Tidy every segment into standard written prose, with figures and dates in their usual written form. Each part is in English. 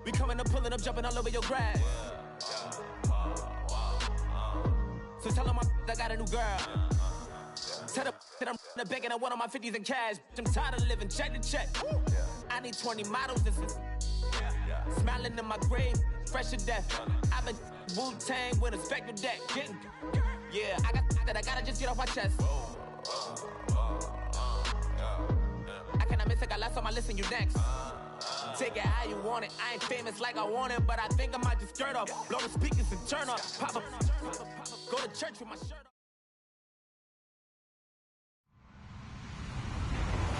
We coming up, pulling up, jumping all over your grass. So tell them I got a new girl. Tell them that I'm the begging, I want all my 50s in cash. I'm tired of living check to check. I need 20 models. This is smiling in my grave, fresh to death. I've been Wu-Tang with a spectral deck. Yeah, I gotta just get off my chest. I cannot miss it, got last on my list and you next. Take it how you want it. I ain't famous like I want it, but I think I might just skirt off. Blow the speakers and turn up. Pop up. Go to church with my shirt off.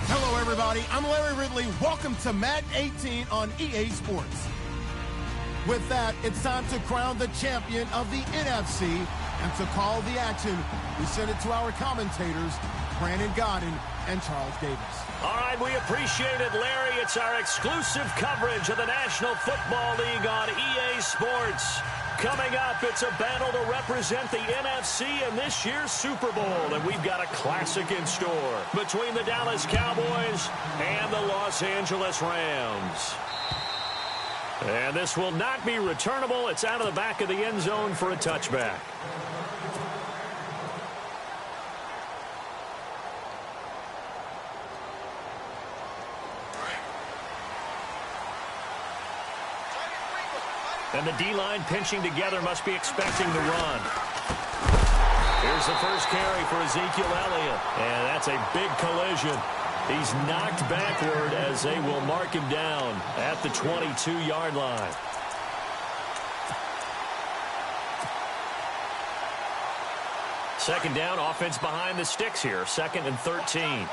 Hello, everybody. I'm Larry Ridley. Welcome to Madden 18 on EA Sports. With that, it's time to crown the champion of the NFC. And to call the action, we send it to our commentators, Brandon Godden and Charles Davis. All right, we appreciate it, Larry. It's our exclusive coverage of the National Football League on EA Sports. Coming up, it's a battle to represent the NFC in this year's Super Bowl, and we've got a classic in store between the Dallas Cowboys and the Los Angeles Rams. And this will not be returnable. It's out of the back of the end zone for a touchback. And the D-line pinching together must be expecting the run. Here's the first carry for Ezekiel Elliott. And that's a big collision. He's knocked backward as they will mark him down at the 22-yard line. Second down, offense behind the sticks here. 2nd and 13.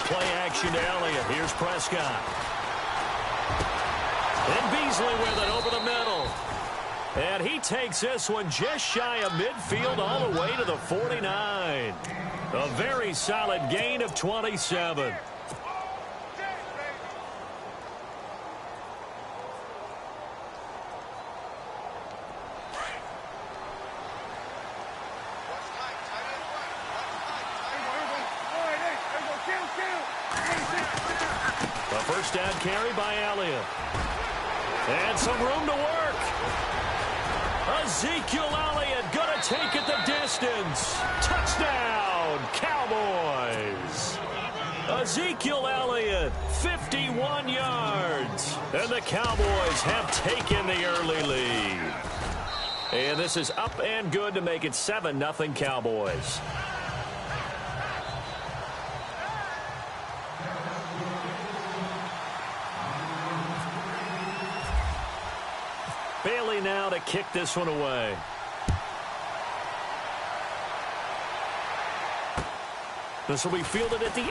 Play action to Elliott. Here's Prescott. And Beasley with it over the middle. And he takes this one just shy of midfield all the way to the 49. A very solid gain of 27. First down carry by Elliott. And some room to work. Ezekiel Elliott going to take it the distance. Touchdown, Cowboys. Ezekiel Elliott, 51 yards. And the Cowboys have taken the early lead. And this is up and good to make it 7-0 Cowboys. Bailey now to kick this one away. This will be fielded at the 8.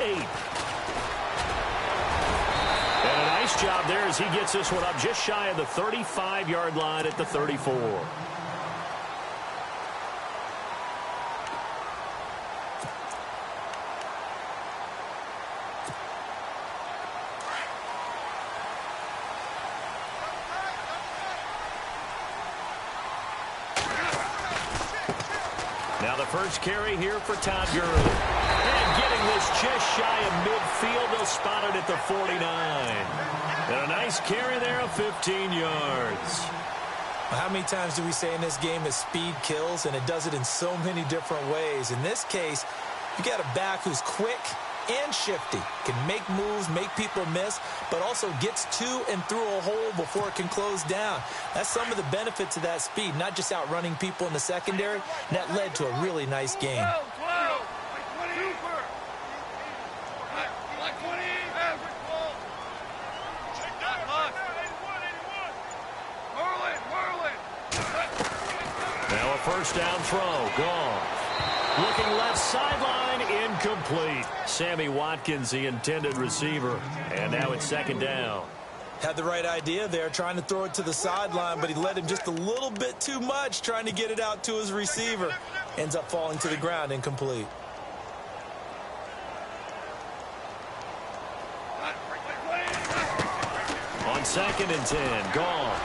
And a nice job there as he gets this one up just shy of the 35-yard line at the 34. Now the first carry here for Todd Gurley. And getting this just shy of midfield. They'll spot it at the 49. And a nice carry there of 15 yards. How many times do we say in this game that speed kills, and it does it in so many different ways? In this case, you got a back who's quick and shifty, can make moves, make people miss, but also gets to and through a hole before it can close down. That's some of the benefits of that speed, not just outrunning people in the secondary, and that led to a really nice game. Now a first down throw, gone. Looking left sideline, incomplete. Sammy Watkins, the intended receiver. And now it's second down. Had the right idea there, trying to throw it to the sideline, but he led him just a little bit too much, trying to get it out to his receiver. Ends up falling to the ground, incomplete. On 2nd and 10, gone.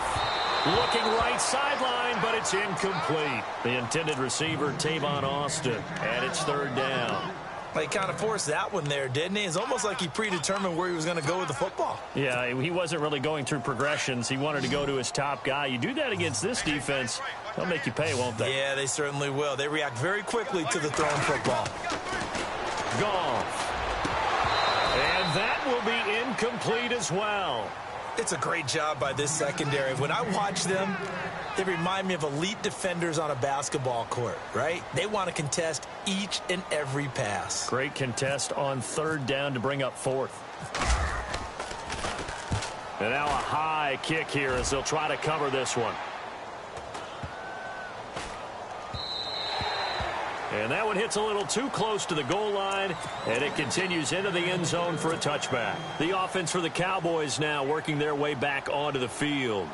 Looking right sideline, but it's incomplete. The intended receiver, Tavon Austin, and it's third down. He kind of forced that one there, didn't he? It's almost like he predetermined where he was going to go with the football. Yeah, he wasn't really going through progressions. He wanted to go to his top guy. You do that against this defense, they'll make you pay, won't they? Yeah, they certainly will. They react very quickly to the thrown football. Goff. And that will be incomplete as well. It's a great job by this secondary. When I watch them, they remind me of elite defenders on a basketball court, right? They want to contest each and every pass. Great contest on third down to bring up fourth. And now a high kick here as they'll try to cover this one. And that one hits a little too close to the goal line, and it continues into the end zone for a touchback. The offense for the Cowboys now working their way back onto the field.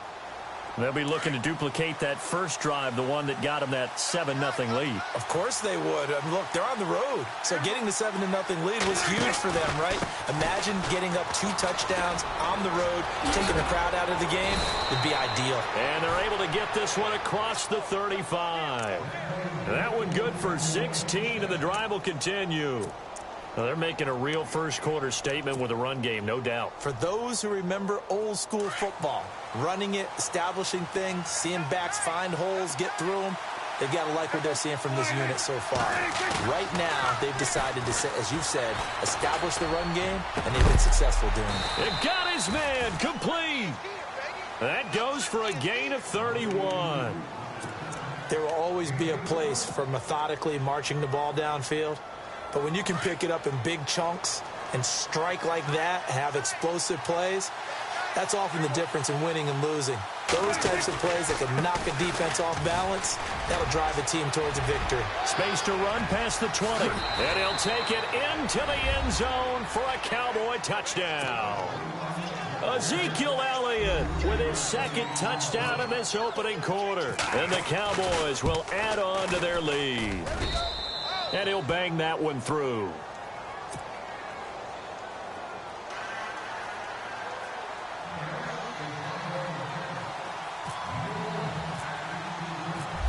They'll be looking to duplicate that first drive, the one that got them that 7-0 lead. Of course they would. I mean, look, they're on the road. So getting the 7-0 lead was huge for them, right? Imagine getting up 2 touchdowns on the road, taking the crowd out of the game. It'd be ideal. And they're able to get this one across the 35. That one good for 16, and the drive will continue. Now they're making a real first-quarter statement with a run game, no doubt. For those who remember old-school football, running it, establishing things, seeing backs find holes, get through them, they've got to like what they're seeing from this unit so far. Right now, they've decided to, as you've said, establish the run game, and they've been successful doing it. It got his man complete. That goes for a gain of 31. There will always be a place for methodically marching the ball downfield. But when you can pick it up in big chunks and strike like that, have explosive plays, that's often the difference in winning and losing. Those types of plays that can knock a defense off balance, that'll drive a team towards a victory. Space to run past the 20. And he'll take it into the end zone for a Cowboy touchdown. Ezekiel Elliott with his second touchdown in this opening quarter. And the Cowboys will add on to their lead. And he'll bang that one through.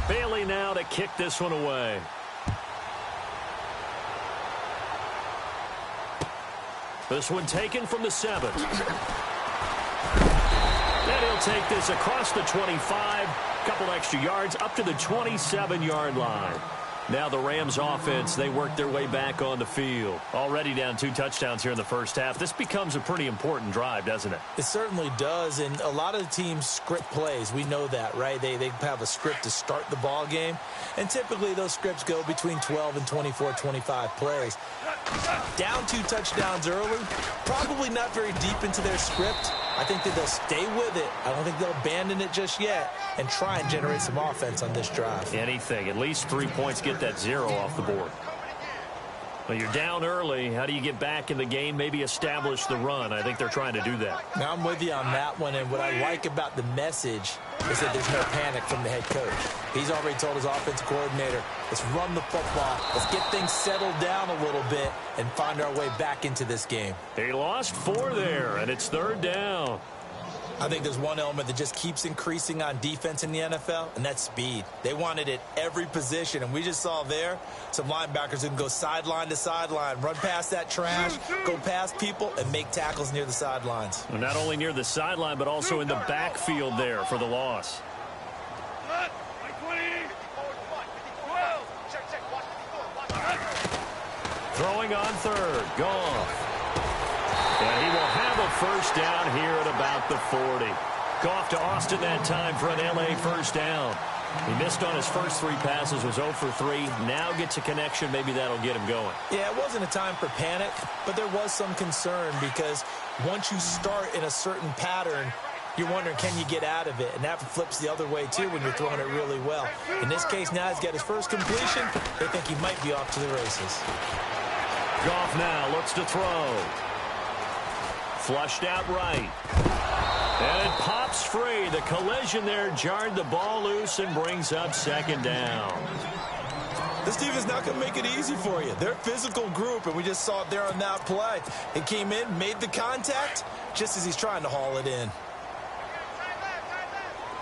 Bailey now to kick this one away. This one taken from the 7. And he'll take this across the 25. Couple extra yards up to the 27-yard line. Now the Rams offense, they work their way back on the field. Already down 2 touchdowns here in the first half. This becomes a pretty important drive, doesn't it? It certainly does, and a lot of the teams script plays. We know that, right? They have a script to start the ball game, and typically those scripts go between 12 and 24, 25 plays. Down 2 touchdowns early, probably not very deep into their script. I think that they'll stay with it. I don't think they'll abandon it just yet and try and generate some offense on this drive. Anything. At least 3 points, get that 0 off the board. Well, you're down early. How do you get back in the game? Maybe establish the run. I think they're trying to do that. Now, I'm with you on that one, and what I like about the message is that there's no panic from the head coach. He's already told his offensive coordinator, let's run the football. Let's get things settled down a little bit and find our way back into this game. He lost 4 there, and it's 3rd down. I think there's one element that just keeps increasing on defense in the NFL, and that's speed. They want it at every position, and we just saw there some linebackers who can go sideline to sideline, run past that trash, go past people, and make tackles near the sidelines. Well, not only near the sideline, but also in the backfield there for the loss. Throwing on 3rd, Goff. And he will have a first down here at about the 40. Goff to Austin that time for an LA first down. He missed on his first 3 passes, was 0 for 3. Now gets a connection. Maybe that'll get him going. Yeah, it wasn't a time for panic, but there was some concern because once you start in a certain pattern, you're wondering, can you get out of it? And that flips the other way, too, when you're throwing it really well. In this case, now he's got his first completion. They think he might be off to the races. Goff now looks to throw. Flushed out right. And it pops free. The collision there jarred the ball loose and brings up 2nd down. This team is not going to make it easy for you. They're a physical group, and we just saw it there on that play. He came in, made the contact, just as he's trying to haul it in.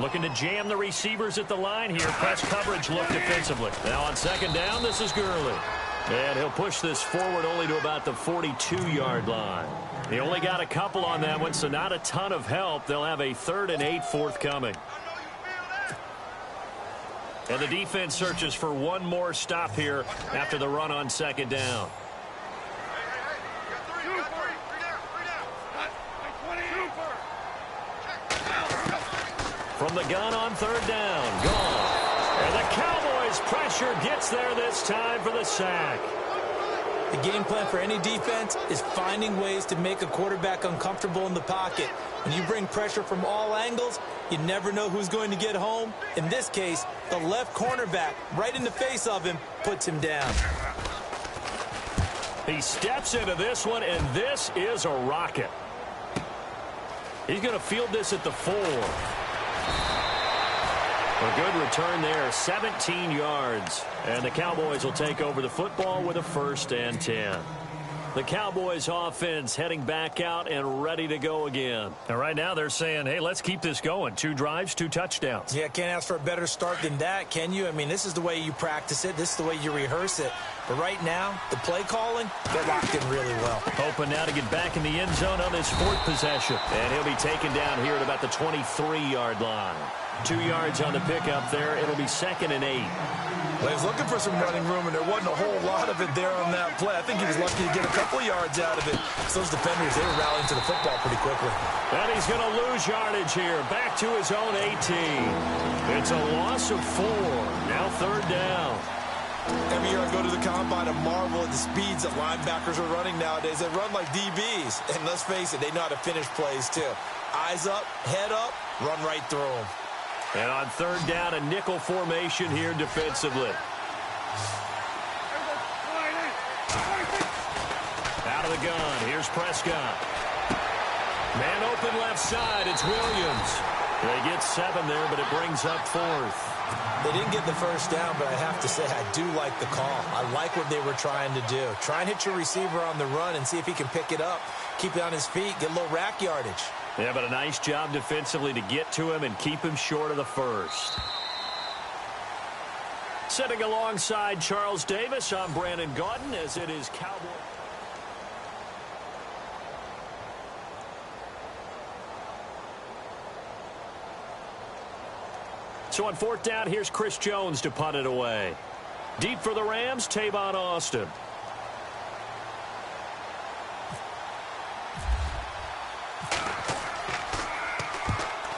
Looking to jam the receivers at the line here. Press coverage look defensively. Now on 2nd down, this is Gurley. And he'll push this forward only to about the 42-yard line. He only got a couple on that one, so not a ton of help. They'll have a 3rd and 8 forthcoming. And the defense searches for one more stop here after the run on 2nd down. From the gun on 3rd down, gone. And the Cowboys' pressure gets there this time for the sack. The game plan for any defense is finding ways to make a quarterback uncomfortable in the pocket. When you bring pressure from all angles, you never know who's going to get home. In this case, the left cornerback, right in the face of him, puts him down. He steps into this one, and this is a rocket. He's going to field this at the 4. A good return there, 17 yards. And the Cowboys will take over the football with a 1st and 10. The Cowboys offense heading back out and ready to go again. And right now they're saying, hey, let's keep this going. 2 drives, 2 touchdowns. Yeah, can't ask for a better start than that, can you? I mean, this is the way you practice it. This is the way you rehearse it. But right now, the play calling, they're locked in really well. Hoping now to get back in the end zone on this 4th possession. And he'll be taken down here at about the 23-yard line. 2 yards on the pickup there. It'll be 2nd and 8. Well, he was looking for some running room, and there wasn't a whole lot of it there on that play. I think he was lucky to get a couple of yards out of it. So those defenders, they were rallying to the football pretty quickly. And he's going to lose yardage here. Back to his own 18. It's a loss of 4. Now 3rd down. Every year I go to the combine and marvel at the speeds that linebackers are running nowadays. They run like DBs. And let's face it, they know how to finish plays too. Eyes up, head up, run right through them. And on 3rd down, a nickel formation here defensively. Out of the gun, here's Prescott. Man open left side, it's Williams. They get 7 there, but it brings up 4th. They didn't get the 1st down, but I have to say I do like the call. I like what they were trying to do. Try and hit your receiver on the run and see if he can pick it up. Keep it on his feet, get a little rack yardage. Yeah, but a nice job defensively to get to him and keep him short of the 1st. Sitting alongside Charles Davis, I'm Brandon Gaudin, as it is Cowboy. So on 4th down, here's Chris Jones to punt it away. Deep for the Rams, Tavon Austin.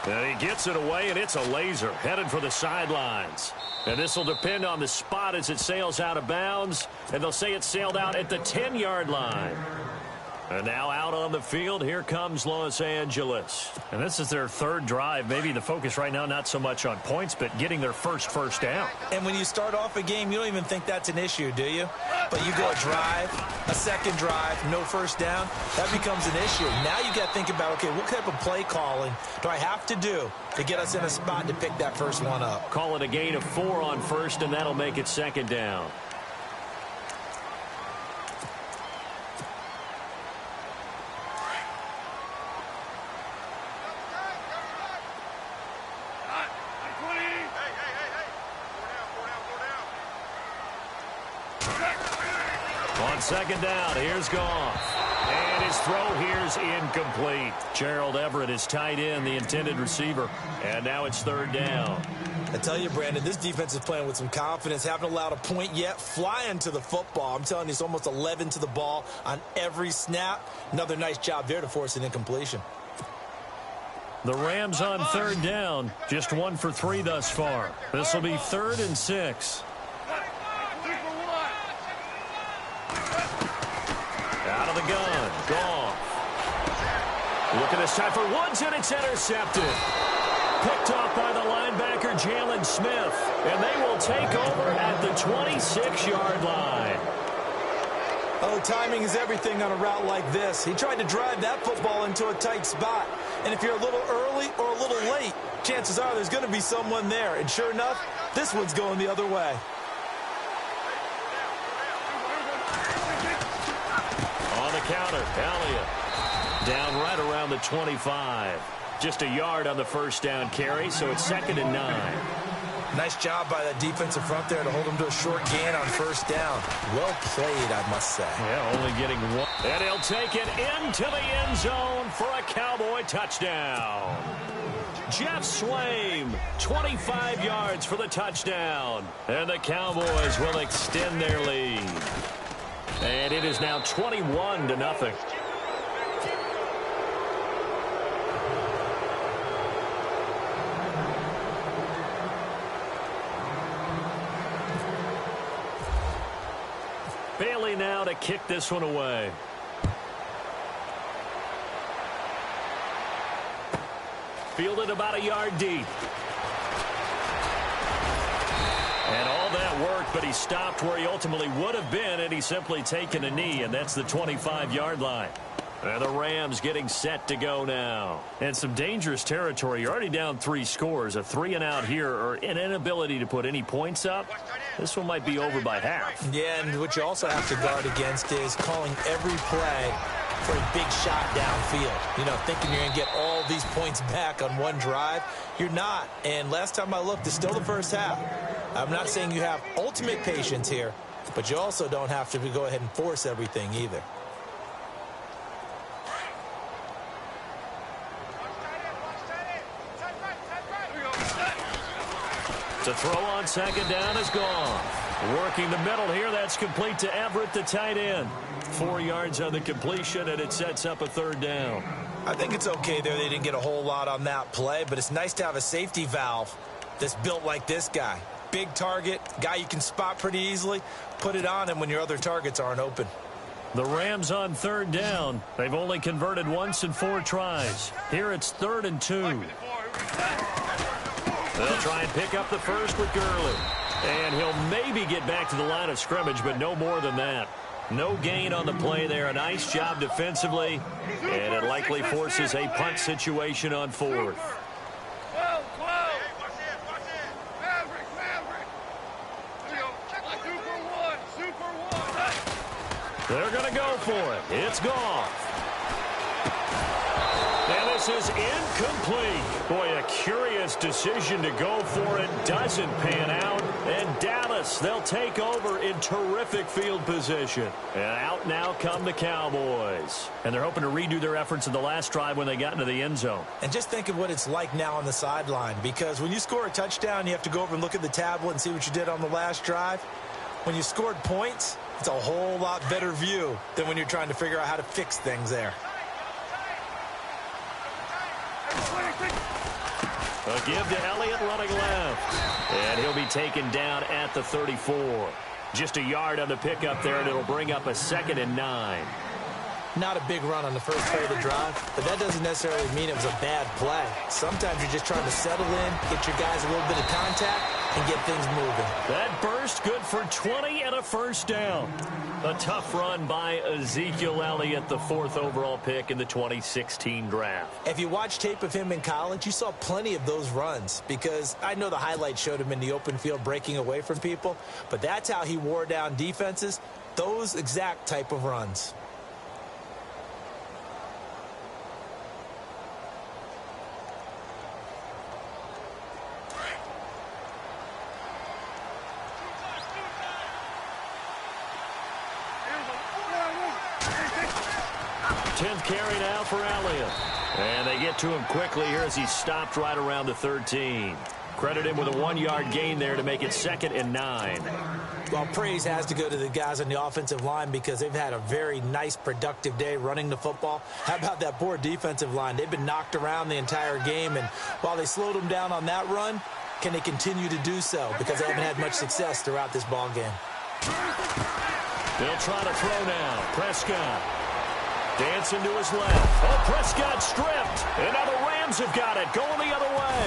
And he gets it away, and it's a laser headed for the sidelines. And this will depend on the spot as it sails out of bounds. And they'll say it sailed out at the 10-yard line. And now out on the field, here comes Los Angeles. And this is their 3rd drive. Maybe the focus right now not so much on points, but getting their first down. And when you start off a game, you don't even think that's an issue, do you? But you go a drive, a 2nd drive, no 1st down, that becomes an issue. Now you got to think about, okay, what type of play calling do I have to do to get us in a spot to pick that first one up? Call it a gain of 4 on 1st, and that'll make it 2nd down. On 2nd down, here's Goff. And his throw here's incomplete. Gerald Everett is tight end, the intended receiver. And now it's 3rd down. I tell you, Brandon, this defense is playing with some confidence. Haven't allowed a point yet. Flying to the football. I'm telling you, it's almost 11 to the ball on every snap. Another nice job there to force an incompletion. The Rams on 3rd down. Just 1 for 3 thus far. This will be 3rd and 6. Out of the gun. Goff. Looking this time for Woods, and it's intercepted. Picked off by the linebacker, Jalen Smith. And they will take over at the 26-yard line. Oh, timing is everything on a route like this. He tried to drive that football into a tight spot. And if you're a little early or a little late, chances are there's going to be someone there. And sure enough, this one's going the other way. On the counter, Elliott. Down right around the 25. Just a yard on the 1st down carry, so it's 2nd and 9. Nice job by that defensive front there to hold him to a short gain on first down. Well played, I must say. Yeah, only getting one. And he'll take it into the end zone for a Cowboy touchdown. Jeff Swaim, 25 yards for the touchdown. And the Cowboys will extend their lead. And it is now 21-0. Bailey now to kick this one away. Fielded about a yard deep. And all that work, but he stopped where he ultimately would have been, and he's simply taken a knee, and that's the 25-yard line. And the Rams getting set to go now. And some dangerous territory. You're already down 3 scores. A 3-and-out here, or an inability to put any points up. This one might be over by half. Yeah, and what you also have to guard against is calling every play for a big shot downfield. You know, thinking you're going to get all these points back on one drive. You're not. And last time I looked, it's still the first half. I'm not saying you have ultimate patience here, but you also don't have to go ahead and force everything either. To throw on second down is gone. Working the middle here, that's complete to Everett, the tight end. 4 yards on the completion, and it sets up a third down. I think it's okay there. They didn't get a whole lot on that play, but it's nice to have a safety valve that's built like this guy. Big target, guy you can spot pretty easily. Put it on him when your other targets aren't open. The Rams on third down. They've only converted once in 4 tries. Here it's 3rd and 2. They'll try and pick up the first with Gurley. And he'll maybe get back to the line of scrimmage, but no more than that. No gain on the play there. A nice job defensively. And it likely forces a punt situation on 4th. They're going to go for it. It's gone. And this is incomplete. Boy, a curious decision to go for it. Doesn't pan out. And Dallas, they'll take over in terrific field position. And out now come the Cowboys. And they're hoping to redo their efforts in the last drive when they got into the end zone. And just think of what it's like now on the sideline. Because when you score a touchdown, you have to go over and look at the tablet and see what you did on the last drive. When you scored points, it's a whole lot better view than when you're trying to figure out how to fix things there. A give to Elliott running left. And he'll be taken down at the 34. Just a yard on the pickup there, and it'll bring up a 2nd and 9. Not a big run on the first play of the drive, but that doesn't necessarily mean it was a bad play. Sometimes you're just trying to settle in, get your guys a little bit of contact, and get things moving. That burst good for 20 and a first down. A tough run by Ezekiel Elliott, the 4th overall pick in the 2016 draft. If you watch tape of him in college, you saw plenty of those runs because I know the highlights showed him in the open field breaking away from people, but that's how he wore down defenses, those exact type of runs. Carry now for Elliott. And they get to him quickly here as he stopped right around the 13. Credit him with a 1-yard gain there to make it 2nd and 9. Well, praise has to go to the guys on the offensive line because they've had a very nice, productive day running the football. How about that poor defensive line? They've been knocked around the entire game, and while they slowed them down on that run, can they continue to do so? Because they haven't had much success throughout this ball game. They'll try to throw now. Prescott. Dancing to his left. Oh, Prescott stripped. And now the Rams have got it. Going the other way.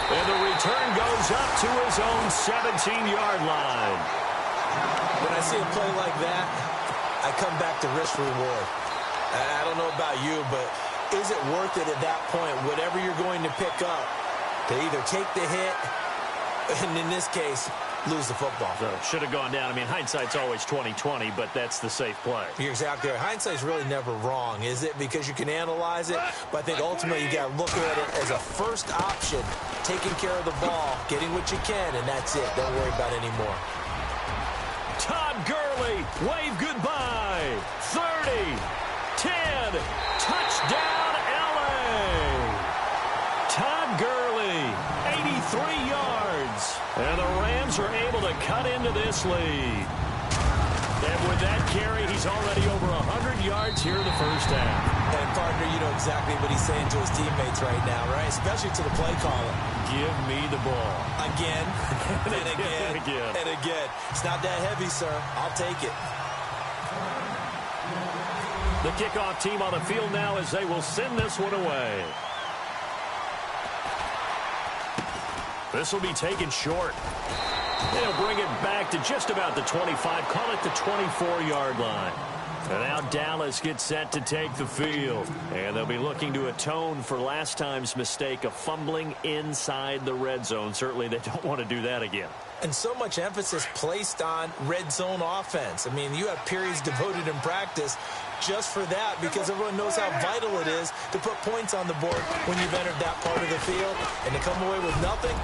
And the return goes up to his own 17-yard line. When I see a play like that, I come back to risk reward. I don't know about you, but is it worth it at that point, whatever you're going to pick up, to either take the hit, and in this case, lose the football. So should have gone down. I mean, hindsight's always 20/20, but that's the safe play. You're exactly right. Hindsight's really never wrong, is it? Because you can analyze it, but I think ultimately you got to look at it as a first option, taking care of the ball, getting what you can, and that's it. Don't worry about it anymore. Todd Gurley, wave goodbye. 30, 10, touchdown LA. Todd Gurley, 83 yards. And the Rams are able to cut into this lead. And with that carry, he's already over 100 yards here in the first half. And, partner, you know exactly what he's saying to his teammates right now, right? Especially to the play caller. Give me the ball. Again, and again, and again. It's not that heavy, sir. I'll take it. The kickoff team on the field now as they will send this one away. This will be taken short. They'll bring it back to just about the 25. Call it the 24-yard line. And now Dallas gets set to take the field. And they'll be looking to atone for last time's mistake of fumbling inside the red zone. Certainly they don't want to do that again. And so much emphasis placed on red zone offense. I mean, you have periods devoted in practice just for that because everyone knows how vital it is to put points on the board when you've entered that part of the field. And to come away with nothing,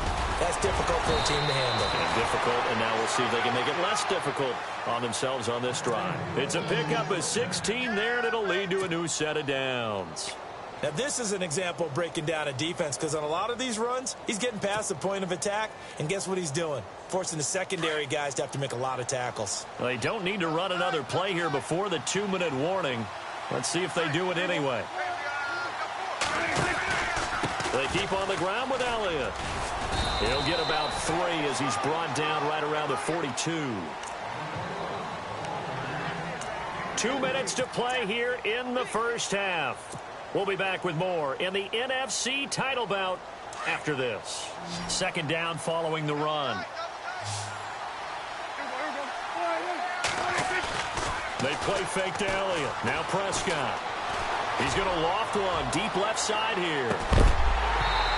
that's difficult for a team to handle. And difficult, and now we'll see if they can make it less difficult on themselves on this drive. It's a pickup of 16 there, and it'll lead to a new set of downs. Now, this is an example of breaking down a defense because on a lot of these runs, he's getting past the point of attack, and guess what he's doing? Forcing the secondary guys to have to make a lot of tackles. Well, they don't need to run another play here before the 2-minute warning. Let's see if they do it anyway. They keep on the ground with Elliott. He'll get about 3 as he's brought down right around the 42. 2 minutes to play here in the first half. We'll be back with more in the NFC title bout after this. Second down following the run. They play fake to Elliott. Now Prescott. He's going to loft one deep left side here.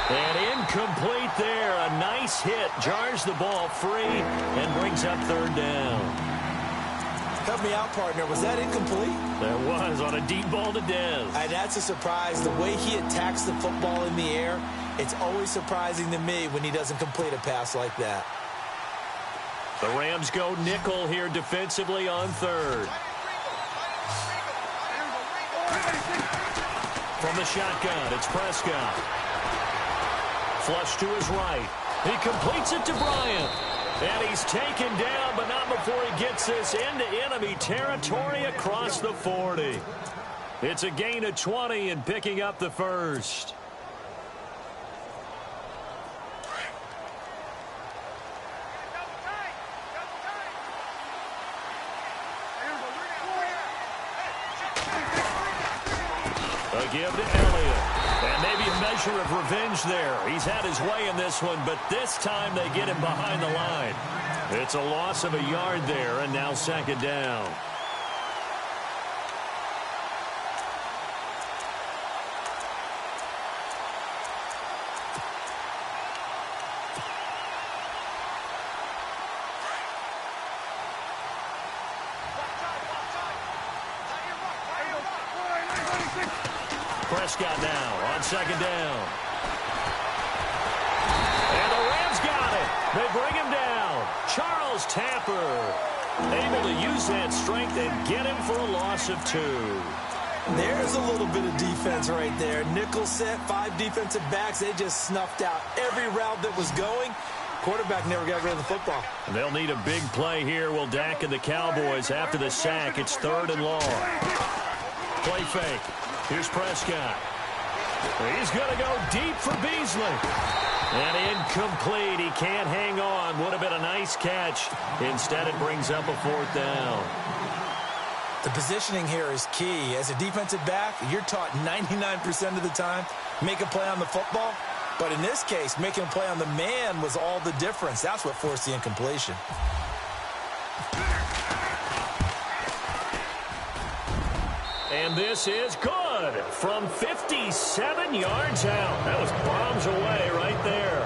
And incomplete there. A nice hit. Jars the ball free and brings up third down. Help me out, partner. Was that incomplete? That was on a deep ball to Dez. And that's a surprise. The way he attacks the football in the air, it's always surprising to me when he doesn't complete a pass like that. The Rams go nickel here defensively on third. From the shotgun, it's Prescott. Flush to his right. He completes it to Bryant. And he's taken down, but not before he gets this into enemy territory across the 40. It's a gain of 20 and picking up the first. A give to Elliott. And maybe a measure of revenge there. He's had his way in this one, but this time they get him behind the line. It's a loss of a yard there, and now second down. Prescott now on second down. And the Rams got it. They bring him down. Charles Tapper able to use that strength and get him for a loss of 2. There's a little bit of defense right there. Nickel set, 5 defensive backs. They just snuffed out every route that was going. Quarterback never got rid of the football. They'll need a big play here. Will Dak and the Cowboys after the sack. It's third and long. Play fake. Here's Prescott. He's going to go deep for Beasley. And incomplete. He can't hang on. Would have been a nice catch. Instead, it brings up a 4th down. The positioning here is key. As a defensive back, you're taught 99% of the time, make a play on the football. But in this case, making a play on the man was all the difference. That's what forced the incompletion. And this is good from 57 yards out. That was bombs away right there.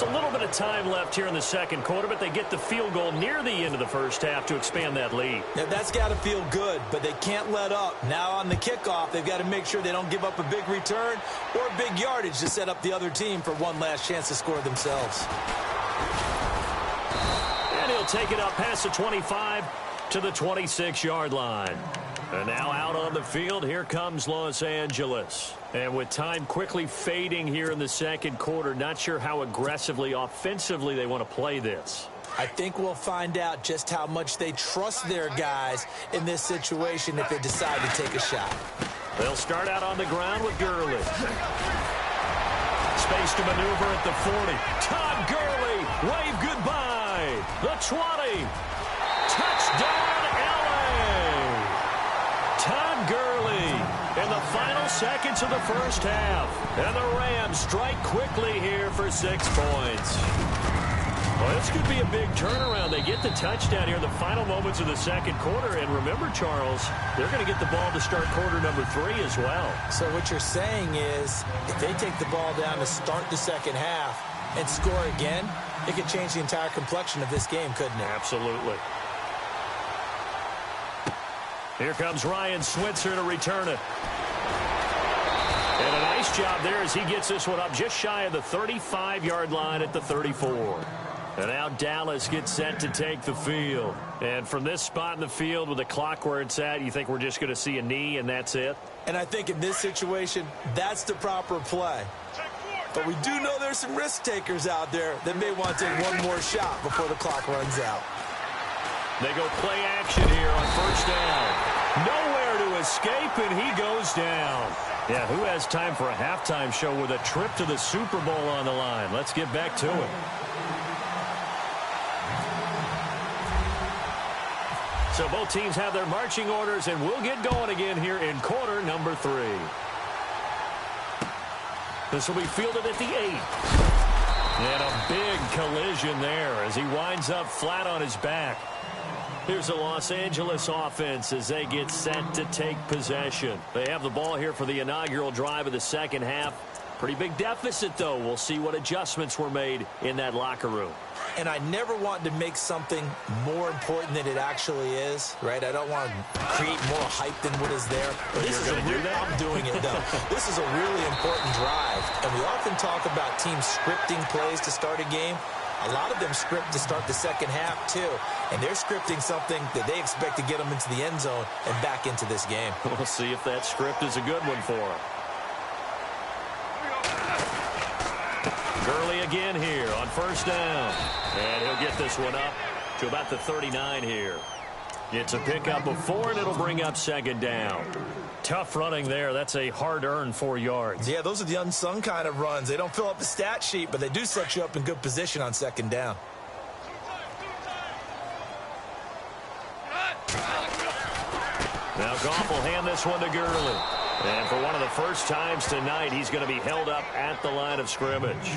It's a little bit of time left here in the second quarter, but they get the field goal near the end of the first half to expand that lead. Yeah, that's got to feel good, but they can't let up. Now on the kickoff, they've got to make sure they don't give up a big return or a big yardage to set up the other team for one last chance to score themselves. And he'll take it up past the 25 to the 26-yard line. And now out on the field, here comes Los Angeles. And with time quickly fading here in the second quarter, not sure how aggressively, offensively they want to play this. I think we'll find out just how much they trust their guys in this situation if they decide to take a shot. They'll start out on the ground with Gurley. Space to maneuver at the 40. Todd Gurley, wave goodbye. The 20. Touchdown, LA. Todd Gurley in the final seconds of the first half. And the Rams strike quickly here for 6 points. Well, this could be a big turnaround. They get the touchdown here in the final moments of the second quarter. And remember, Charles, they're going to get the ball to start quarter number 3 as well. So what you're saying is if they take the ball down to start the second half and score again, it could change the entire complexion of this game, couldn't it? Absolutely. Here comes Ryan Switzer to return it. And a nice job there as he gets this one up just shy of the 35-yard line at the 34. And now Dallas gets set to take the field. And from this spot in the field with the clock where it's at, you think we're just going to see a knee and that's it? And I think in this situation, that's the proper play. But we do know there's some risk takers out there that may want to take one more shot before the clock runs out. They go play action here on first down. Nowhere to escape, and he goes down. Yeah, who has time for a halftime show with a trip to the Super Bowl on the line? Let's get back to it. So both teams have their marching orders, and we'll get going again here in quarter number 3. This will be fielded at the 8. And a big collision there as he winds up flat on his back. Here's the Los Angeles offense as they get set to take possession. They have the ball here for the inaugural drive of the second half. Pretty big deficit, though. We'll see what adjustments were made in that locker room. And I never want to make something more important than it actually is, right? I don't want to create more hype than what is there. But this is I'm doing it, though. This is a really important drive. And we often talk about teams scripting plays to start a game. A lot of them script to start the second half, too. And they're scripting something that they expect to get them into the end zone and back into this game. We'll see if that script is a good one for them. Gurley again here on first down. And he'll get this one up to about the 39 here. It's a pickup of 4, and it'll bring up second down. Tough running there. That's a hard-earned 4 yards. Yeah, those are the unsung kind of runs. They don't fill up the stat sheet, but they do set you up in good position on second down. Now Goff will hand this one to Gurley. And for one of the first times tonight, he's going to be held up at the line of scrimmage.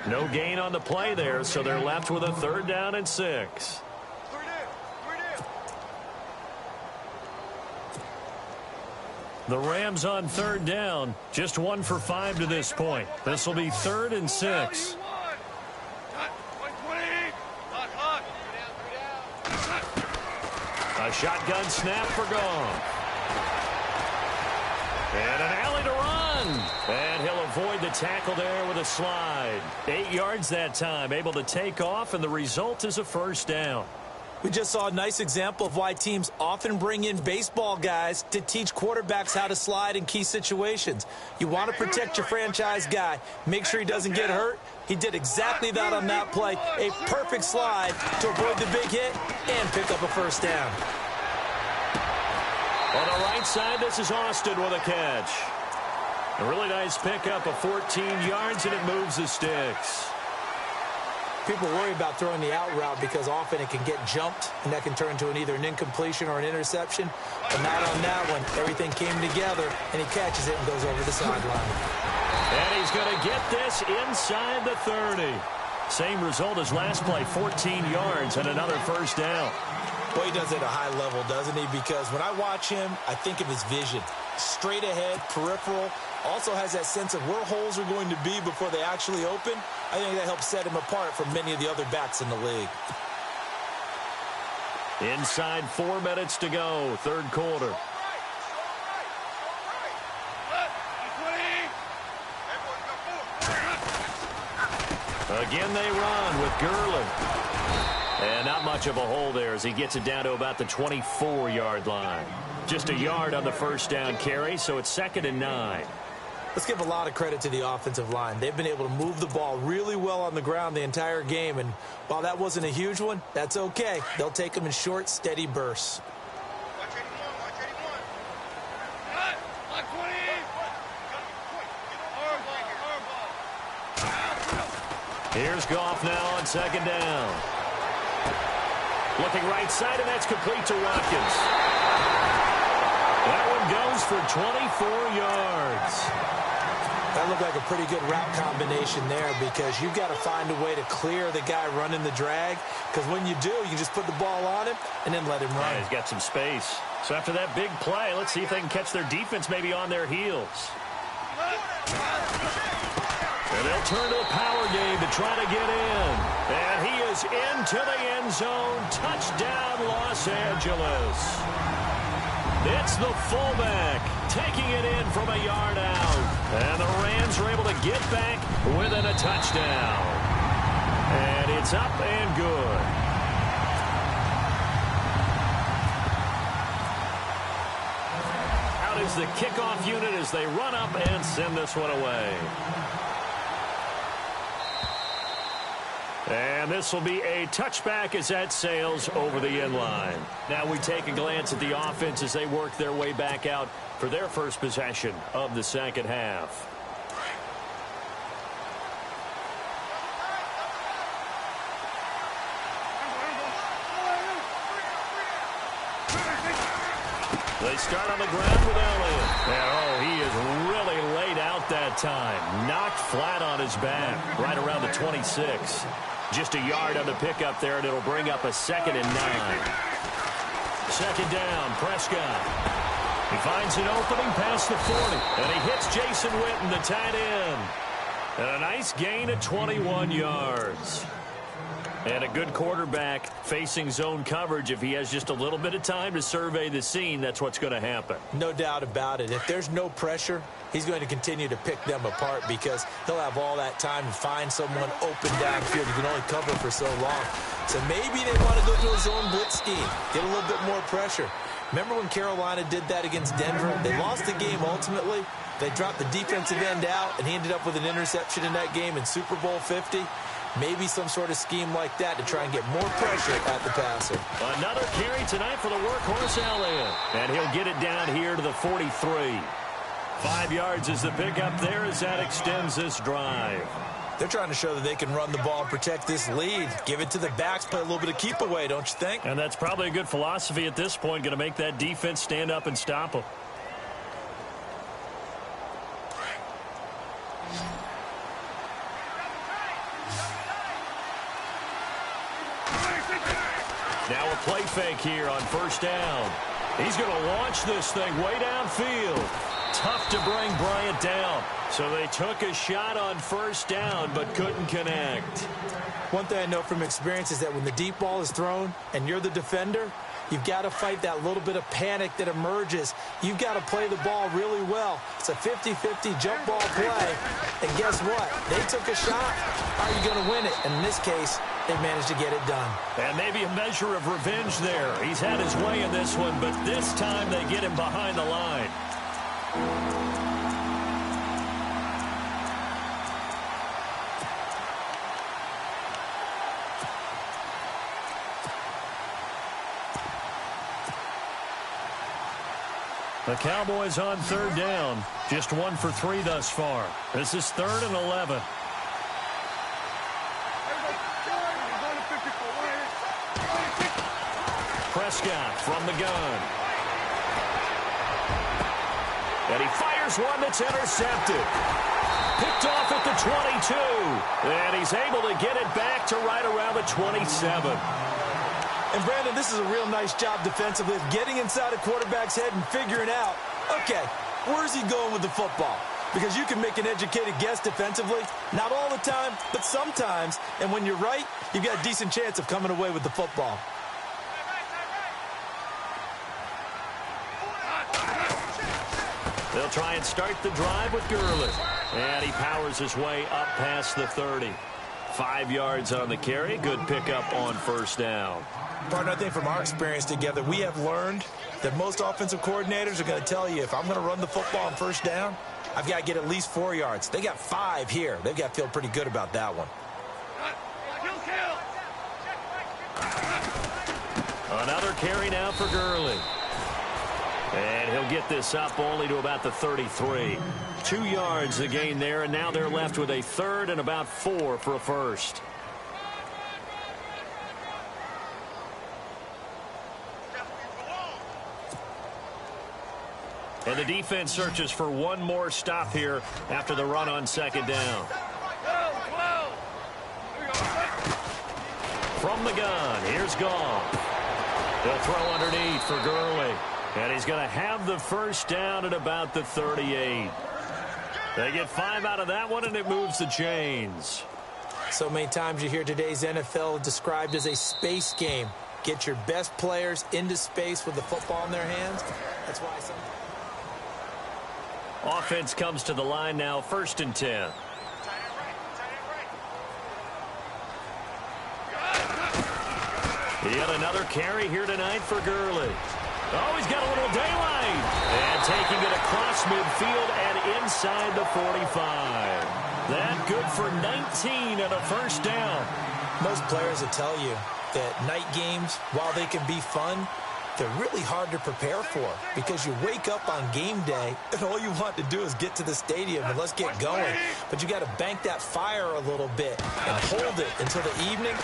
No gain on the play there, so they're left with a 3rd down and 6. The Rams on 3rd down, just 1 for 5 to this point. This will be 3rd and 6. A shotgun snap for Goff. And an alley to run. And he'll avoid the tackle there with a slide. 8 yards that time, able to take off, and the result is a first down. We just saw a nice example of why teams often bring in baseball guys to teach quarterbacks how to slide in key situations. You want to protect your franchise guy. Make sure he doesn't get hurt. He did exactly that on that play. A perfect slide to avoid the big hit and pick up a first down. On the right side, this is Austin with a catch. A really nice pickup of 14 yards, and it moves the sticks. People worry about throwing the out route because often it can get jumped, and that can turn into either an incompletion or an interception. But not on that one. Everything came together, and he catches it and goes over the sideline. And he's going to get this inside the 30. Same result as last play, 14 yards and another first down. Well, he does it at a high level, doesn't he? Because when I watch him, I think of his vision. Straight ahead, peripheral. Also has that sense of where holes are going to be before they actually open. I think that helps set him apart from many of the other backs in the league. Inside 4 minutes to go, third quarter. Again they run with Gurley. And not much of a hole there as he gets it down to about the 24-yard line. Just a yard on the first down carry, so it's 2nd and 9. Let's give a lot of credit to the offensive line. They've been able to move the ball really well on the ground the entire game, and while that wasn't a huge one, that's okay. They'll take them in short, steady bursts. Here's Goff now on 2nd down. Looking right side, and that's complete to Watkins. That one goes for 24 yards. That looked like a pretty good route combination there because you've got to find a way to clear the guy running the drag, because when you do, you can just put the ball on him and then let him run. Yeah, he's got some space. So after that big play, let's see if they can catch their defense maybe on their heels. And they'll turn to the power game to try to get in. And he is into the end zone. Touchdown, Los Angeles. It's the fullback taking it in from a yard out. And the Rams are able to get back within a touchdown. And it's up and good. Out is the kickoff unit as they run up and send this one away. And this will be a touchback as that sails over the end line. Now we take a glance at the offense as they work their way back out for their first possession of the second half. They start on the ground with Elliott. And, he is really laid out that time. Knocked flat on his back right around the 26. Just a yard on the pickup there, and it'll bring up a 2nd and 9. 2nd down, Prescott. He finds an opening past the 40, and he hits Jason Witten, the tight end. And a nice gain of 21 yards. And a good quarterback facing zone coverage. If he has just a little bit of time to survey the scene, that's what's going to happen. No doubt about it. If there's no pressure, he's going to continue to pick them apart because he'll have all that time to find someone open downfield. He can only cover for so long. So maybe they want to go to a zone blitz scheme, get a little bit more pressure. Remember when Carolina did that against Denver? They lost the game ultimately. They dropped the defensive end out, and he ended up with an interception in that game in Super Bowl 50. Maybe some sort of scheme like that to try and get more pressure at the passer. Another carry tonight for the workhorse Elliott. And he'll get it down here to the 43. 5 yards is the pickup there as that extends this drive. They're trying to show that they can run the ball and protect this lead. Give it to the backs, play a little bit of keep away, don't you think? And that's probably a good philosophy at this point, going to make that defense stand up and stop them. Now a play fake here on first down. He's going to launch this thing way downfield. Tough to bring Bryant down. So they took a shot on first down but couldn't connect. One thing I know from experience is that when the deep ball is thrown and you're the defender, you've got to fight that little bit of panic that emerges. You've got to play the ball really well. It's a 50-50 jump ball play. And guess what? They took a shot. How are you going to win it? And in this case, they managed to get it done. And maybe a measure of revenge there. He's had his way in this one, but this time they get him behind the line. The Cowboys on third down. Just 1 for 3 thus far. This is 3rd and 11. Prescott from the gun. And he fires one that's intercepted. Picked off at the 22. And he's able to get it back to right around the 27. And, Brandon, this is a real nice job defensively of getting inside a quarterback's head and figuring out, okay, where's he going with the football? Because you can make an educated guess defensively, not all the time, but sometimes. And when you're right, you've got a decent chance of coming away with the football. They'll try and start the drive with Gurley. And he powers his way up past the 30. 5 yards on the carry. Good pickup on first down. Partner, I think from our experience together, we have learned that most offensive coordinators are going to tell you, if I'm going to run the football on first down, I've got to get at least 4 yards. They got 5 here. They've got to feel pretty good about that one. Another carry now for Gurley. And he'll get this up only to about the 33. 2 yards the gain there, and now they're left with a third and about 4 for a first. And the defense searches for one more stop here after the run on second down. From the gun, here's Goff. They'll throw underneath for Gurley. And he's going to have the first down at about the 38. They get 5 out of that one, and it moves the chains. So many times you hear today's NFL described as a space game. Get your best players into space with the football in their hands. That's why Offense comes to the line now, 1st and 10. Yet another carry here tonight for Gurley. Oh, he's got a little daylight. And taking it across midfield and inside the 45. That good for 19 and a first down. Most players will tell you that night games, while they can be fun, they're really hard to prepare for because you wake up on game day and all you want to do is get to the stadium and let's get going. But you got to bank that fire a little bit and hold it until the evening.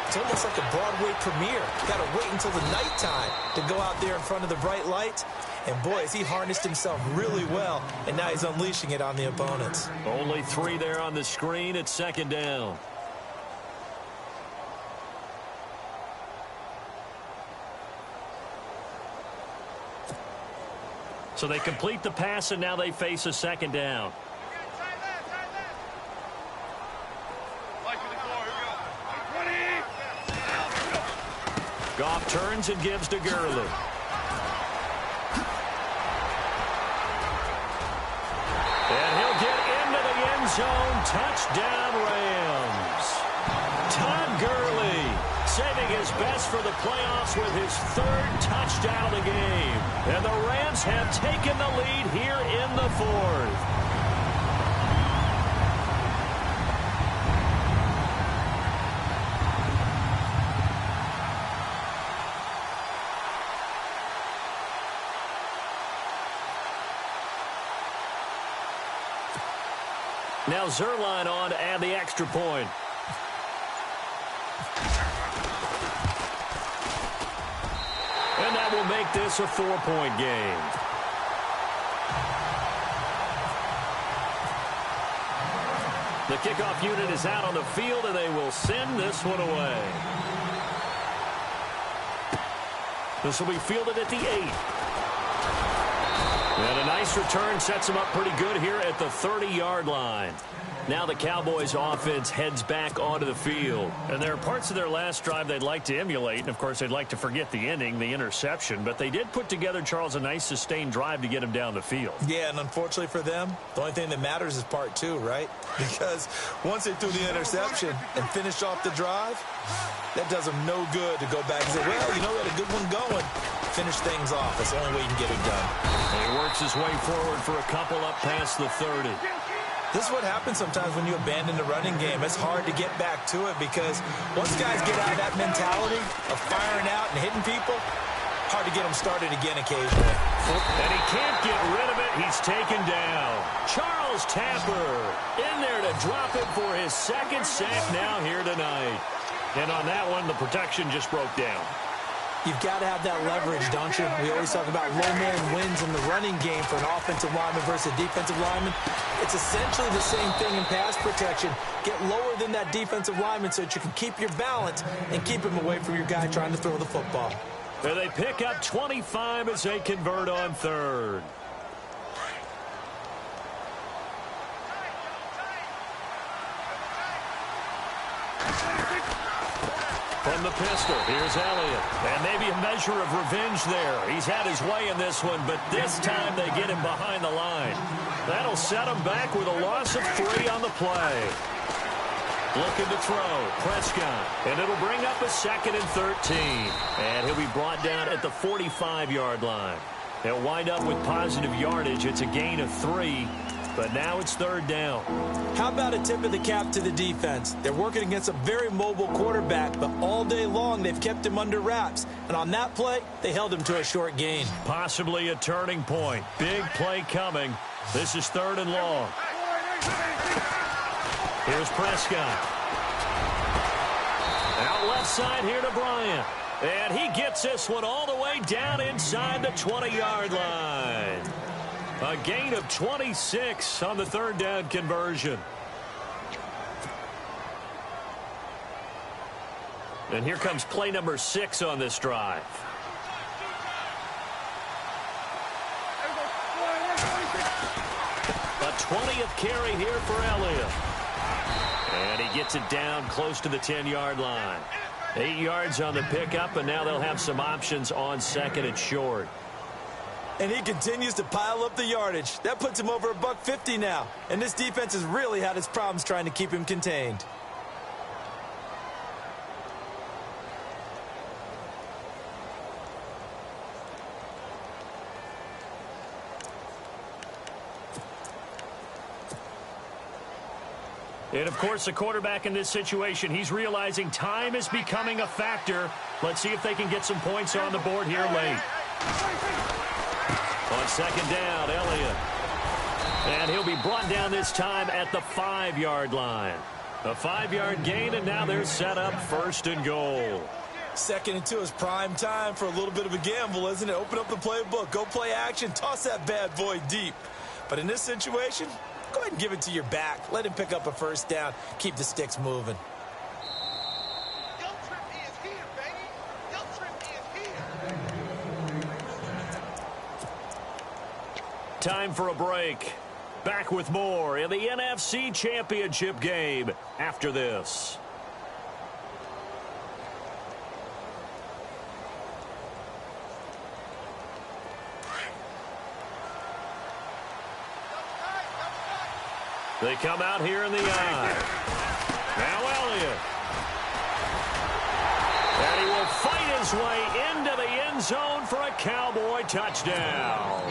It's almost like a Broadway premiere. You got to wait until the nighttime to go out there in front of the bright lights. And boy, has he harnessed himself really well, and now he's unleashing it on the opponents. Only 3 there on the screen at second down. So they complete the pass, and now they face a second down. Goff turns and gives to Gurley. And he'll get into the end zone. Touchdown, Rams. Todd Gurley saving his best for the playoffs with his 3rd touchdown of the game. And the Rams have taken the lead here in the 4th. Now Zerline on to add the extra point. And that will make this a 4-point game. The kickoff unit is out on the field, and they will send this one away. This will be fielded at the 8. And a nice return sets them up pretty good here at the 30-yard line. Now the Cowboys offense heads back onto the field. And there are parts of their last drive they'd like to emulate. And, of course, they'd like to forget the ending, the interception. But they did put together, Charles, a nice sustained drive to get him down the field. Yeah, and unfortunately for them, the only thing that matters is part 2, right? Because once they threw the interception and finished off the drive, that does them no good to go back and say, well, you know, we had a good one going. Finish things off. That's the only way you can get it done. And he works his way forward for a couple up past the 30. This is what happens sometimes when you abandon the running game. It's hard to get back to it because once guys get out of that mentality of firing out and hitting people, hard to get them started again occasionally. And he can't get rid of it. He's taken down. Charles Tapper in there to drop it for his 2nd sack now here tonight. And on that one, the protection just broke down. You've got to have that leverage, don't you? We always talk about low man wins in the running game for an offensive lineman versus a defensive lineman. It's essentially the same thing in pass protection. Get lower than that defensive lineman so that you can keep your balance and keep him away from your guy trying to throw the football. There they pick up 25 as they convert on third. From the pistol, here's Elliott. And maybe a measure of revenge there. He's had his way in this one, but this time they get him behind the line. That'll set him back with a loss of 3 on the play. Looking to throw, Prescott. And it'll bring up a 2nd and 13. And he'll be brought down at the 45-yard line. They'll wind up with positive yardage. It's a gain of 3. But now it's 3rd down. How about a tip of the cap to the defense? They're working against a very mobile quarterback, but all day long they've kept him under wraps. And on that play, they held him to a short gain. Possibly a turning point. Big play coming. This is 3rd and long. Here's Prescott. Out left side here to Bryant. And he gets this one all the way down inside the 20-yard line. A gain of 26 on the 3rd down conversion. And here comes play number 6 on this drive. A 20th carry here for Elliott. And he gets it down close to the 10-yard line. 8 yards on the pickup, and now they'll have some options on 2nd and short. And he continues to pile up the yardage. That puts him over $150 now. And this defense has really had its problems trying to keep him contained. And, of course, the quarterback in this situation, he's realizing time is becoming a factor. Let's see if they can get some points on the board here late. On 2nd down, Elliott. And he'll be brought down this time at the 5-yard line. A 5-yard gain, and now they're set up 1st and goal. 2nd and 2 is prime time for a little bit of a gamble, isn't it? Open up the playbook, go play action, toss that bad boy deep. But in this situation, go ahead and give it to your back. Let him pick up a 1st down. Keep the sticks moving. Time for a break. Back with more in the NFC Championship game after this. They come out here in the eye. Now Elliott. And he will fight his way into the end zone for a Cowboy touchdown.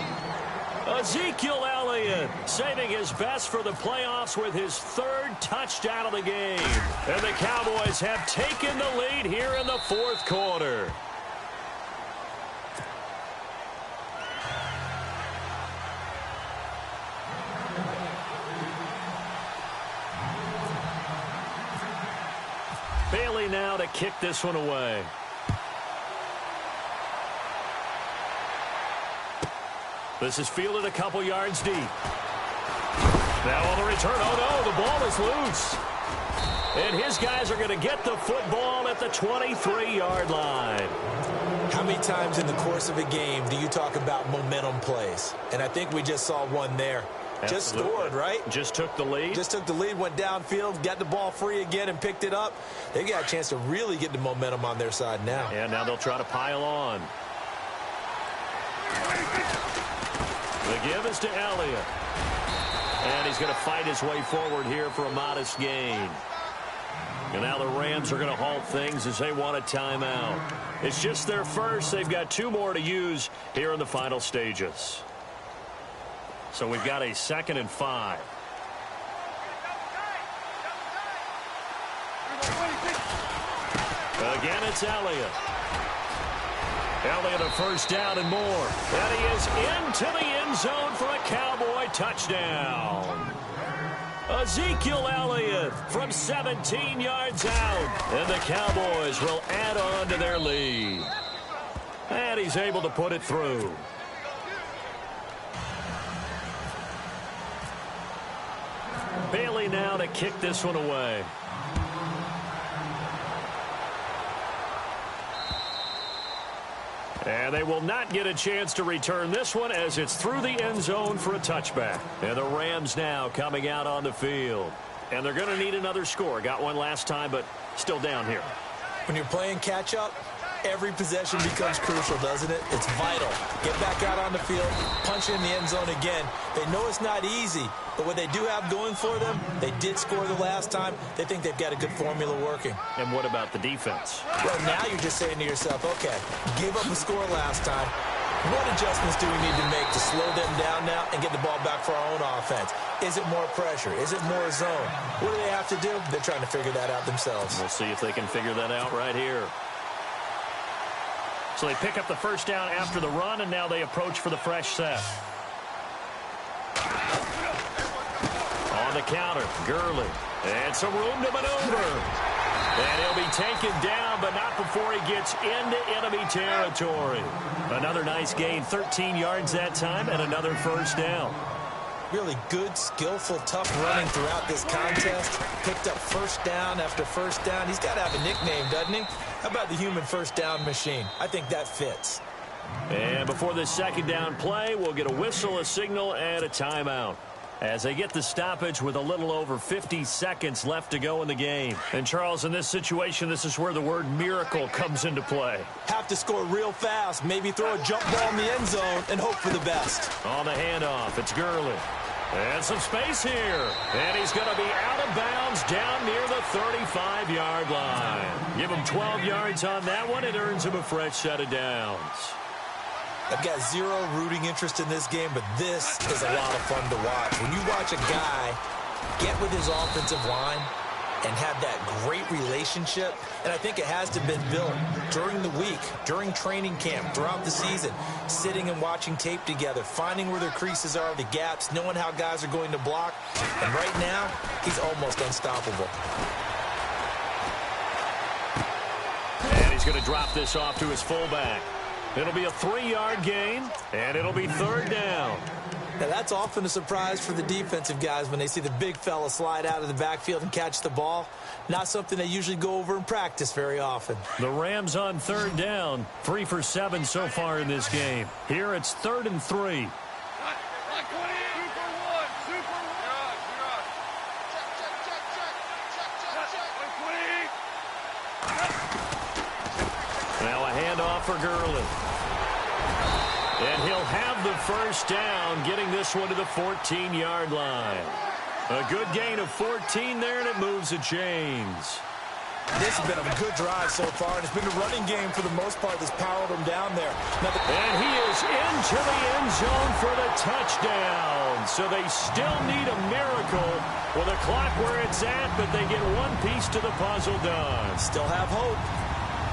Ezekiel Elliott saving his best for the playoffs with his 3rd touchdown of the game. And the Cowboys have taken the lead here in the 4th quarter. Bailey now to kick this one away. This is fielded a couple yards deep. Now on the return, oh no, the ball is loose. And his guys are going to get the football at the 23-yard line. How many times in the course of a game do you talk about momentum plays? And I think we just saw one there. Absolutely. Just scored, right? Just took the lead. Just took the lead, went downfield, got the ball free again and picked it up. They got a chance to really get the momentum on their side now. And now they'll try to pile on. The give is to Elliott. And he's going to fight his way forward here for a modest gain. And now the Rams are going to halt things as they want a timeout. It's just their first. They've got 2 more to use here in the final stages. So we've got a 2nd and 5. Again, it's Elliott. Elliott a 1st down and more. And he is into the end zone for a Cowboy touchdown. Ezekiel Elliott from 17 yards out. And the Cowboys will add on to their lead. And he's able to put it through. Bailey now to kick this one away. And they will not get a chance to return this one as it's through the end zone for a touchback. And the Rams now coming out on the field. And they're going to need another score. Got one last time, but still down here. When you're playing catch-up, every possession becomes crucial, doesn't it? It's vital. Get back out on the field, punch in the end zone again. They know it's not easy, but what they do have going for them, they did score the last time. They think they've got a good formula working. And what about the defense? Well, now you're just saying to yourself, okay, gave up a score last time. What adjustments do we need to make to slow them down now and get the ball back for our own offense? Is it more pressure? Is it more zone? What do they have to do? They're trying to figure that out themselves. We'll see if they can figure that out right here. So they pick up the first down after the run, and now they approach for the fresh set. On the counter, Gurley. And some room to maneuver. And he'll be taken down, but not before he gets into enemy territory. Another nice gain, 13 yards that time, and another first down. Really good, skillful, tough running throughout this contest. Picked up first down after first down. He's got to have a nickname, doesn't he? How about the human first down machine? I think that fits. And before this second down play, we'll get a whistle, a signal, and a timeout. As they get the stoppage with a little over 50 seconds left to go in the game. And, Charles, in this situation, this is where the word miracle comes into play. Have to score real fast, maybe throw a jump ball in the end zone and hope for the best. On the handoff, it's Gurley. And some space here. And he's going to be out of bounds down near the 35-yard line. Give him 12 yards on that one. It earns him a fresh set of downs. I've got zero rooting interest in this game, but this is a lot of fun to watch. When you watch a guy get with his offensive line and have that great relationship, and I think it has to have been built during the week, during training camp, throughout the season, sitting and watching tape together, finding where their creases are, the gaps, knowing how guys are going to block. And right now, he's almost unstoppable. And he's going to drop this off to his fullback. It'll be a 3-yard gain, and it'll be third down. Now, that's often a surprise for the defensive guys when they see the big fella slide out of the backfield and catch the ball. Not something they usually go over in practice very often. The Rams on third down, 3 for 7 so far in this game. Here it's 3rd and 3. Now a handoff for Gurley. And he'll have the first down, getting this one to the 14-yard line. A good gain of 14 there, and it moves the chains. This has been a good drive so far, and it's been a running game for the most part that's powered him down there. And he is into the end zone for the touchdown. So they still need a miracle with a clock where it's at, but they get one piece to the puzzle done. Still have hope.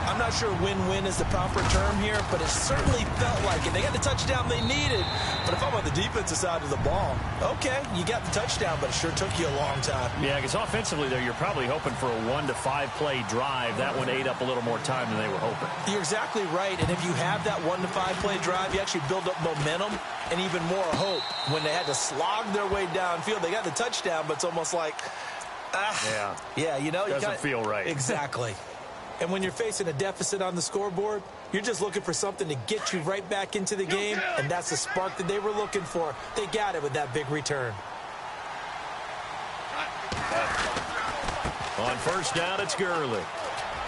I'm not sure win-win is the proper term here, but it certainly felt like it. They got the touchdown they needed, but if I'm on the defensive side of the ball, okay, you got the touchdown, but it sure took you a long time. Yeah, because offensively there, you're probably hoping for a 1 to 5 play drive. That one ate up a little more time than they were hoping. You're exactly right, and if you have that 1 to 5 play drive, you actually build up momentum and even more hope. When they had to slog their way downfield, they got the touchdown, but it's almost like, yeah, you know, doesn't feel right. Exactly. And when you're facing a deficit on the scoreboard, you're just looking for something to get you right back into the game, and that's the spark that they were looking for. They got it with that big return. On first down, it's Gurley.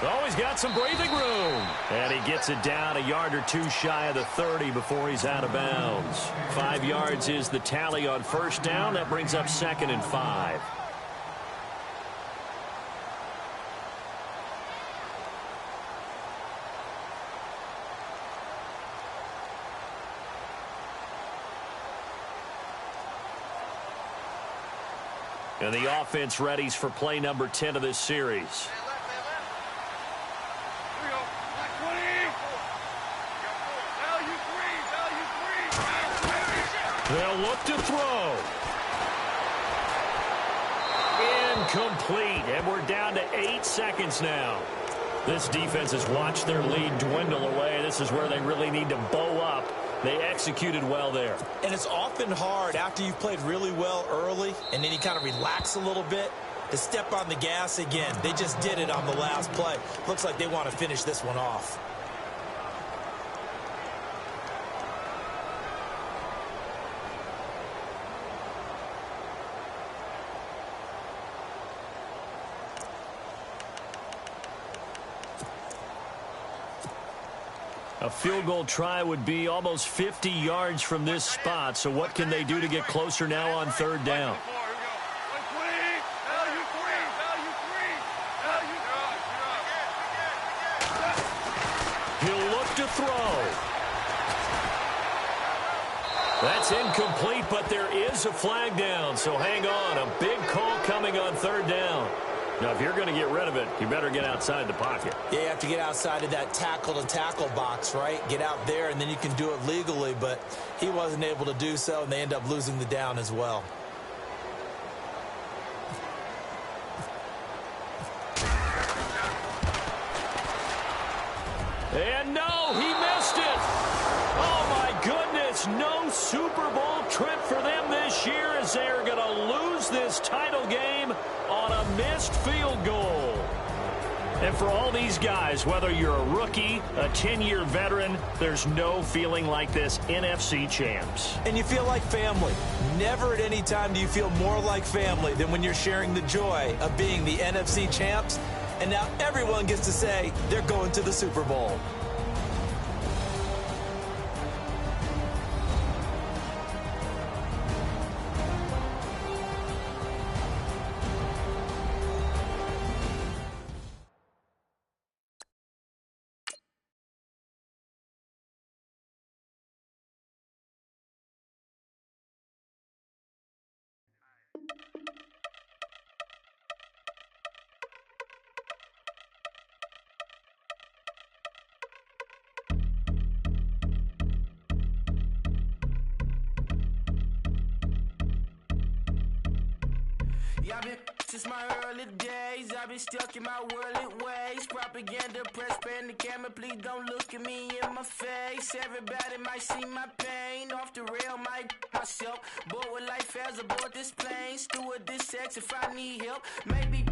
Oh, he's got some breathing room. And he gets it down a yard or two shy of the 30 before he's out of bounds. 5 yards is the tally on first down. That brings up 2nd and 5. And the offense readies for play number 10 of this series. They'll look to throw. Incomplete. And we're down to 8 seconds now. This defense has watched their lead dwindle away. This is where they really need to bow up. They executed well there. And it's often hard after you've played really well early and then you kind of relax a little bit to step on the gas again. They just did it on the last play. Looks like they want to finish this one off. A field goal try would be almost 50 yards from this spot. So what can they do to get closer now on third down? He'll look to throw. That's incomplete, but there is a flag down. So hang on. A big call coming on third down. Now, if you're going to get rid of it, you better get outside the pocket. Yeah, you have to get outside of that tackle-to-tackle box, right? Get out there, and then you can do it legally, but he wasn't able to do so, and they end up losing the down as well. And no, he missed it. Oh, my goodness, no Super Bowl trip for them this year as they are going to lose this title game on a missed field goal. And for all these guys, whether you're a rookie, a 10-year veteran, there's no feeling like this NFC champs. And you feel like family. Never at any time do you feel more like family than when you're sharing the joy of being the NFC champs. And now everyone gets to say they're going to the Super Bowl. Yeah, I've been since my early days. I've been stuck in my worldly ways. Propaganda, press, pan the camera. Please don't look at me in my face. Everybody might see my pain. Off the rail, might myself. Bored with life as aboard this plane. Steward this sex if I need help. Maybe